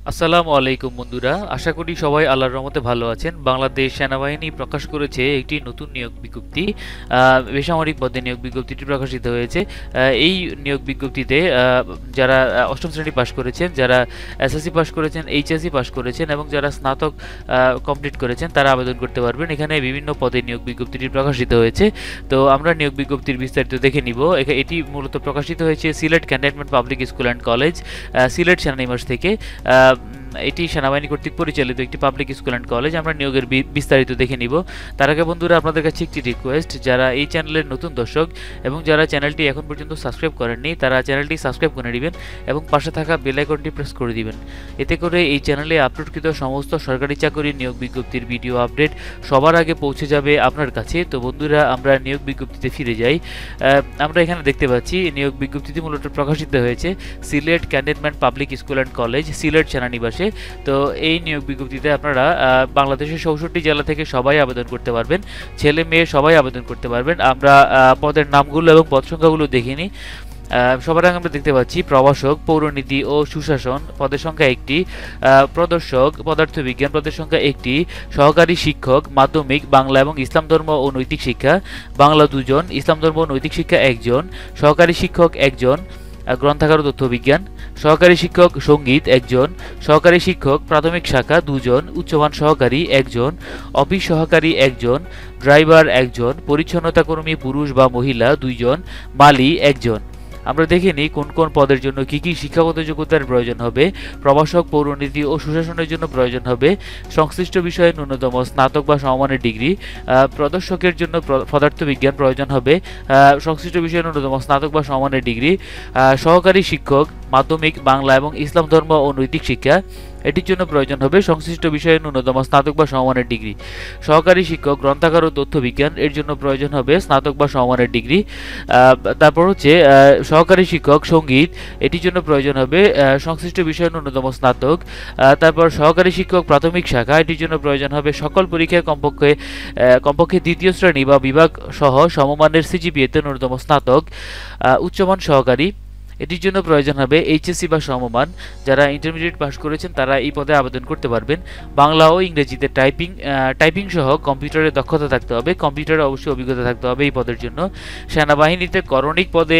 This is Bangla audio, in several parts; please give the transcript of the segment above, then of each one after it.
আসসালামু আলাইকুম বন্ধুরা, আশা করি সবাই আল্লাহর রহমতে ভালো আছেন। বাংলাদেশ সেনাবাহিনী প্রকাশ করেছে একটি নতুন নিয়োগ বিজ্ঞপ্তি। বেসামরিক পদে নিয়োগ বিজ্ঞপ্তিটি প্রকাশিত হয়েছে। এই নিয়োগ বিজ্ঞপ্তিতে যারা অষ্টম শ্রেণী পাশ করেছেন, যারা এসএসসি পাশ করেছেন, এইচএসসি পাশ করেছেন এবং যারা স্নাতক কমপ্লিট করেছেন তারা আবেদন করতে পারবেন। এখানে বিভিন্ন পদে নিয়োগ বিজ্ঞপ্তিটি প্রকাশিত হয়েছে। তো আমরা নিয়োগ বিজ্ঞপ্তির বিস্তারিত দেখে নিব। এটি মূলত প্রকাশিত হয়েছে Sylhet cantonment public school and college, Sylhet সেনানিবাস থেকে। এটি সেনাবাহিনী কর্তৃক পরিচালিত একটি পাবলিক স্কুল অ্যান্ড কলেজ। আমরা নিয়োগের বিস্তারিত দেখে নিব। তার আগে বন্ধুরা, আপনাদের কাছে একটি রিকোয়েস্ট, যারা এই চ্যানেলের নতুন দর্শক এবং যারা চ্যানেলটি এখন পর্যন্ত সাবস্ক্রাইব করেননি তারা চ্যানেলটি সাবস্ক্রাইব করে নেবেন এবং পাশে থাকা বেল আইকনটি প্রেস করে দিবেন। এতে করে এই চ্যানেলে আপলোডকৃত সমস্ত সরকারি চাকরি নিয়োগ বিজ্ঞপ্তির ভিডিও আপডেট সবার আগে পৌঁছে যাবে আপনার কাছে। তো বন্ধুরা, আমরা নিয়োগ বিজ্ঞপ্তিতে ফিরে যাই। আমরা এখানে দেখতে পাচ্ছি নিয়োগ বিজ্ঞপ্তিটি মূলত প্রকাশিত হয়েছে Sylhet cantonment public school and college, Sylhet সেনানিবাসে। তো এই নিয়োগ বিজ্ঞপ্তিতে আপনারা বাংলাদেশের 64 জেলা থেকে সবাই আবেদন করতে পারবেন, ছেলে মেয়ে সবাই আবেদন করতে পারবেন। আমরা পদের নামগুলো এবং পদ সংখ্যাগুলো দেখে নিই। সবার আগে আমরা দেখতে পাচ্ছি প্রভাষক পৌরনীতি ও সুশাসন পদের সংখ্যা 1টি, প্রদর্শক পদার্থবিজ্ঞান পদের সংখ্যা 1টি, সহকারী শিক্ষক মাধ্যমিক বাংলা এবং ইসলাম ধর্ম ও নৈতিক শিক্ষা বাংলা 2 জন, ইসলাম ধর্ম ও নৈতিক শিক্ষা 1 জন, সহকারী শিক্ষক 1 জন, গ্রন্থাগার ও তথ্য বিজ্ঞান, সহকারী শিক্ষক সঙ্গীত 1 জন, সহকারী শিক্ষক প্রাথমিক শাখা 2 জন, উচ্চমান সহকারী 1 জন, অফিস সহকারী 1 জন, ড্রাইভার 1 জন, পরিচ্ছন্নতা কর্মী পুরুষ বা মহিলা 2 জন, মালি 1 জন। আমরা দেখে নিই কোন কোন পদের জন্য কি কি শিক্ষাগত যোগ্যতার প্রয়োজন হবে। প্রভাষক পৌরনীতি ও সুশাসনের জন্য প্রয়োজন হবে সংশ্লিষ্ট বিষয়ে ন্যূনতম স্নাতক বা সমমানের ডিগ্রি। প্রদর্শকের জন্য পদার্থবিজ্ঞান প্রয়োজন হবে সংশ্লিষ্ট বিষয়ে ন্যূনতম স্নাতক বা সমমানের ডিগ্রি। সহকারী শিক্ষক মাধ্যমিক বাংলা এবং ইসলাম ধর্ম ও নৈতিক শিক্ষা, এটির জন্য প্রয়োজন হবে সংশ্লিষ্ট বিষয়ে ন্যূনতম স্নাতক বা সমমানের ডিগ্রি। সহকারী শিক্ষক গ্রন্থাগার ও তথ্য বিজ্ঞান, এর জন্য প্রয়োজন হবে স্নাতক বা সমমানের ডিগ্রি। তারপর হচ্ছে সহকারী শিক্ষক সঙ্গীত, এটির জন্য প্রয়োজন হবে সংশ্লিষ্ট বিষয়ে ন্যূনতম স্নাতক। তারপর সহকারী শিক্ষক প্রাথমিক শাখা, এটির জন্য প্রয়োজন হবে সকল পরীক্ষায় কমপক্ষে দ্বিতীয় শ্রেণী বা বিভাগ সহ সমমানের সিজিপিএতে ন্যূনতম স্নাতক। উচ্চমান সহকারী, এটির জন্য প্রয়োজন হবে এইচএসসি বা সমমান। যারা ইন্টারমিডিয়েট পাস করেছেন তারা এই পদে আবেদন করতে পারবেন। বাংলা ও ইংরেজিতে টাইপিং সহ কম্পিউটারে দক্ষতা থাকতে হবে, কম্পিউটারে অবশ্যই অভিজ্ঞতা থাকতে হবে এই পদের জন্য। সেনাবাহিনীতে করণিক পদে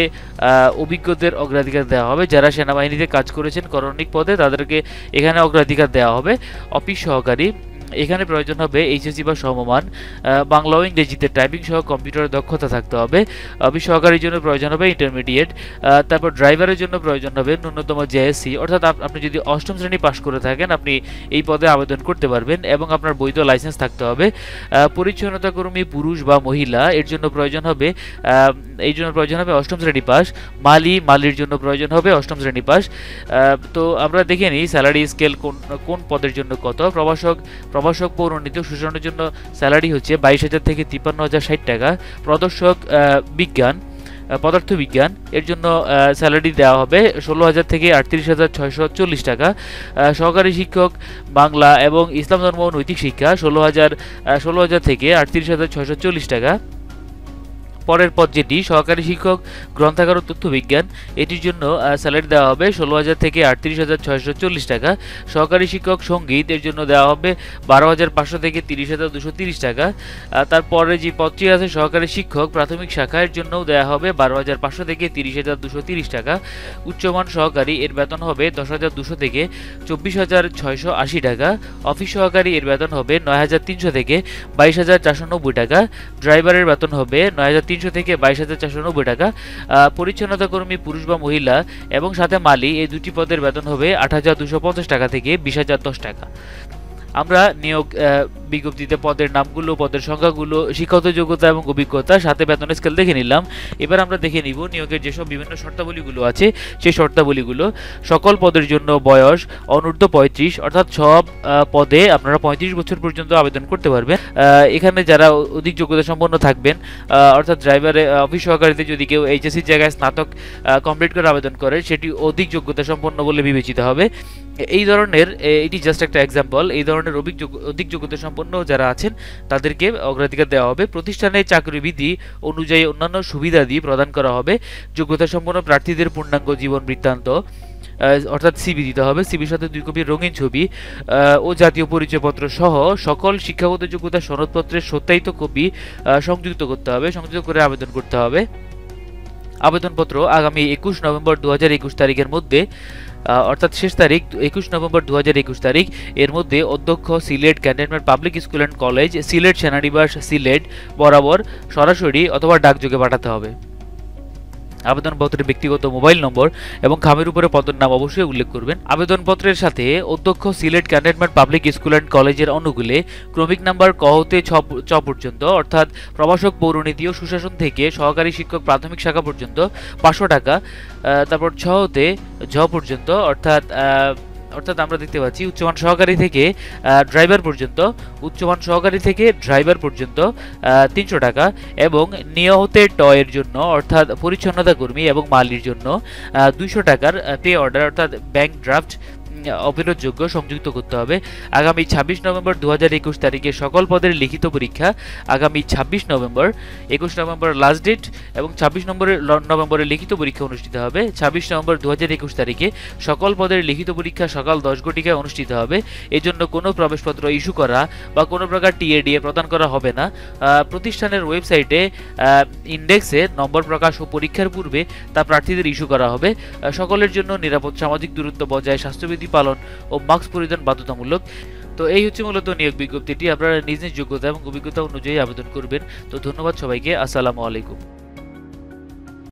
অভিজ্ঞদের অগ্রাধিকার দেওয়া হবে। যারা সেনাবাহিনীতে কাজ করেছেন করণিক পদে তাদেরকে এখানে অগ্রাধিকার দেওয়া হবে। অফিস সহকারী, এখানে প্রয়োজন হবে এইচএসসি বা সমমান। বাংলা ও ইংরেজিতে টাইপিং সহ কম্পিউটারের দক্ষতা থাকতে হবে। অফিস সহকারীর জন্য প্রয়োজন হবে ইন্টারমিডিয়েট। তারপর ড্রাইভারের জন্য প্রয়োজন হবে ন্যূনতম জেএসসি, অর্থাৎ আপনি যদি অষ্টম শ্রেণী পাশ করে থাকেন আপনি এই পদে আবেদন করতে পারবেন এবং আপনার বৈধ লাইসেন্স থাকতে হবে। পরিচ্ছন্নতা কর্মী পুরুষ বা মহিলা, এর জন্য প্রয়োজন হবে অষ্টম শ্রেণী পাস। মালির জন্য প্রয়োজন হবে অষ্টম শ্রেণী পাস। তো আমরা দেখে নিই স্যালারি স্কেল কোন পদের জন্য কত। প্রভাষক পৌরনীতি ও সুশাসনের জন্য স্যালারি হচ্ছে 22,000 থেকে 53,060 টাকা। প্রদর্শক পদার্থবিজ্ঞান, এর জন্য স্যালারি দেওয়া হবে 16,000 থেকে 38,640 টাকা। সহকারী শিক্ষক বাংলা এবং ইসলাম ধর্ম ও নৈতিক শিক্ষা 16,000 থেকে 38,640 টাকা। পরের পদ যেটি সহকারী শিক্ষক গ্রন্থাগার ও তথ্য বিজ্ঞান, এটির জন্য স্যালারি দেওয়া হবে 16,000 থেকে 38,640 টাকা। সহকারী শিক্ষক সঙ্গীত, এর জন্য দেওয়া হবে 12,500 থেকে 30,230 টাকা। তারপরে যে পদটি আছে সহকারী শিক্ষক প্রাথমিক শাখা, এর জন্যও দেওয়া হবে 12,500 থেকে 30,230 টাকা। উচ্চমান সহকারী, এর বেতন হবে 10,200 থেকে 24,680 টাকা। অফিস সহকারী, এর বেতন হবে 9,300 থেকে 22,490 টাকা। ড্রাইভারের বেতন হবে 9,300 থেকে 22,490 টাকা। পরিচ্ছন্নতা কর্মী পুরুষ বা মহিলা এবং সাথে মালি, এই দুটি পদের বেতন হবে 8,250 টাকা থেকে 20,010 টাকা। আমরা নিয়োগ বিজ্ঞপ্তিতে পদের নামগুলো, পদের সংখ্যাগুলো, শিক্ষাগত যোগ্যতা এবং অভিজ্ঞতা সাথে বেতনের স্কেল দেখে নিলাম। এবার আমরা দেখে নিব নিয়োগের যেসব বিভিন্ন শর্তাবলীগুলো আছে সেই শর্তাবলীগুলো। সকল পদের জন্য বয়স অনূর্ধ্ব 35, অর্থাৎ সব পদে আপনারা 35 বছর পর্যন্ত আবেদন করতে পারবেন। এখানে যারা অধিক যোগ্যতা সম্পন্ন থাকবেন, অর্থাৎ ড্রাইভারে অফিস সহকারীতে যদি কেউ এইচএসসির জায়গায় স্নাতক কমপ্লিট করে আবেদন করে সেটি অধিক যোগ্যতা সম্পন্ন বলে বিবেচিত হবে। এই ধরনের, এটি জাস্ট একটা এক্সাম্পল, এই ধরনের অধিক যোগ্যতা সম্পন্ন যারা আছেন তাদেরকে অগ্রাধিকার দেওয়া হবে। প্রতিষ্ঠানে চাকরিবিধি অনুযায়ী অন্যান্য সুবিধাদি প্রদান করা হবে। যোগ্যতা সম্পন্ন প্রার্থীদের পূর্ণাঙ্গ জীবন বৃত্তান্ত অর্থাৎ সিভি দিতে হবে। সিভির সাথে 2 কপি রঙিন ছবি ও জাতীয় পরিচয়পত্র সহ সকল শিক্ষাগত যোগ্যতা সনদপত্রের সত্যায়িত কপি সংযুক্ত করতে হবে, সংযুক্ত করে আবেদন করতে হবে। আবেদনপত্র আগামী 21 নভেম্বর 2021 তারিখের মধ্যে, অর্থাৎ শেষ তারিখ 21 নভেম্বর 2021 তারিখ, এর মধ্যে অধ্যক্ষ Sylhet cantonment public school and college, Sylhet সেনানিবাস সিলেট বরাবর সরাসরি অথবা ডাকযোগে পাঠাতে হবে। আবেদনপত্রের ব্যক্তিগত মোবাইল নম্বর এবং খামের উপরে পদের নাম অবশ্যই উল্লেখ করবেন। আবেদনপত্রের সাথে অধ্যক্ষ Sylhet cantonment public school and কলেজের অনুকূলে ক্রমিক নাম্বার ক হতে চ পর্যন্ত, অর্থাৎ প্রভাষক পৌরনীতি ও সুশাসন থেকে সহকারী শিক্ষক প্রাথমিক শাখা পর্যন্ত 500 টাকা, তারপর ছ হতে ঝ পর্যন্ত, অর্থাৎ আমরা দেখতে পাচ্ছি উচ্চমান সহকারী থেকে ড্রাইভার পর্যন্ত, উচ্চমান সহকারী থেকে ড্রাইভার পর্যন্ত 300 টাকা, এবং নিয় হতে ট এর জন্য, অর্থাৎ পরিচ্ছন্নতা কর্মী এবং মালির জন্য 200 টাকার পে অর্ডার, অর্থাৎ ব্যাংক ড্রাফট অবিরোধযোগ্য সংযুক্ত করতে হবে। আগামী 26 নভেম্বর 2021 তারিখে সকল পদের লিখিত পরীক্ষা, আগামী 26 নভেম্বর, 21 নভেম্বর লাস্ট ডেট এবং 26 নভেম্বরে লিখিত পরীক্ষা অনুষ্ঠিত হবে। 26 নভেম্বর 2021 তারিখে সকল পদের লিখিত পরীক্ষা সকাল 10 ঘটিকায় অনুষ্ঠিত হবে। এর জন্য কোনো প্রবেশপত্র ইস্যু করা বা কোনো প্রকার টিএডিএ প্রদান করা হবে না। প্রতিষ্ঠানের ওয়েবসাইটে ইন্ডেক্সে নম্বর প্রকাশ ও পরীক্ষার পূর্বে তা প্রার্থীদের ইস্যু করা হবে। সকলের জন্য নিরাপদ সামাজিক দূরত্ব বজায়, স্বাস্থ্যবিধি পালন ও মাস্ক পরিধান বাধ্যতামূলক। তো এই হচ্ছে মূলত নিয়োগ বিজ্ঞপ্তিটি। আপনারা নিজ নিজ যোগ্যতা এবং অভিজ্ঞতা অনুযায়ী আবেদন করবেন। তো ধন্যবাদ সবাইকে। আসসালামু আলাইকুম।